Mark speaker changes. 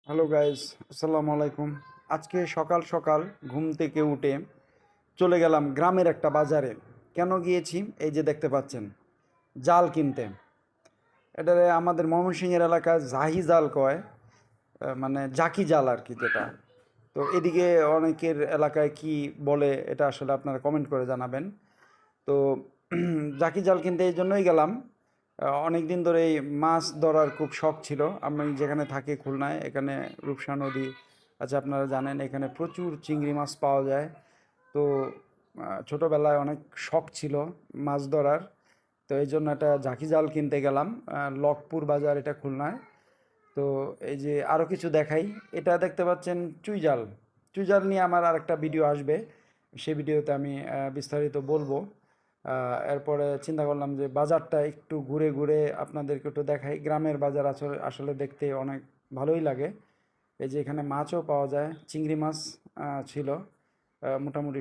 Speaker 1: Hello guys, আসসালামু আলাইকুম। আজকে সকাল সকাল ঘুম থেকে উঠে চলে গেলাম গ্রামের একটা বাজারে। কেন গিয়েছি? এই যে দেখতে পাচ্ছেন, জাল কিনতে। এটারে আমাদের ময়মনসিংহের এলাকায় জাহি জাল কয়, মানে জাকি জাল আর কি যেটা। তো এদিকে অনেকের এলাকায় কি বলে এটা আসলে আপনারা কমেন্ট করে জানাবেন। তো জাকি জাল কিনতে এই জন্যই গেলাম। অনেক দিন ধরে এই মাছ ধরার খুব শখ ছিল। আমি যেখানে থাকি খুলনায়, এখানে রূপসা নদী আছে, আপনারা জানেন এখানে প্রচুর চিংড়ি মাছ পাওয়া যায়। তো ছোটোবেলায় অনেক শখ ছিল মাছ ধরার। তো এই জন্য একটা ঝাঁকি জাল কিনতে গেলাম, লকপুর বাজার, এটা খুলনায়। তো এই যে আরও কিছু দেখাই, এটা দেখতে পাচ্ছেন চুই জাল। চুই জাল নিয়ে আমার আরেকটা ভিডিও আসবে, সেই ভিডিওতে আমি বিস্তারিত বলবো। এরপরে চিন্তা করলাম যে বাজারটা একটু ঘুরে ঘুরে আপনাদেরকে একটু দেখাই। গ্রামের বাজার আসলে আসলে দেখতে অনেক ভালোই লাগে। এই যে এখানে মাছও পাওয়া যায়, চিংড়ি মাছ ছিল মোটামুটি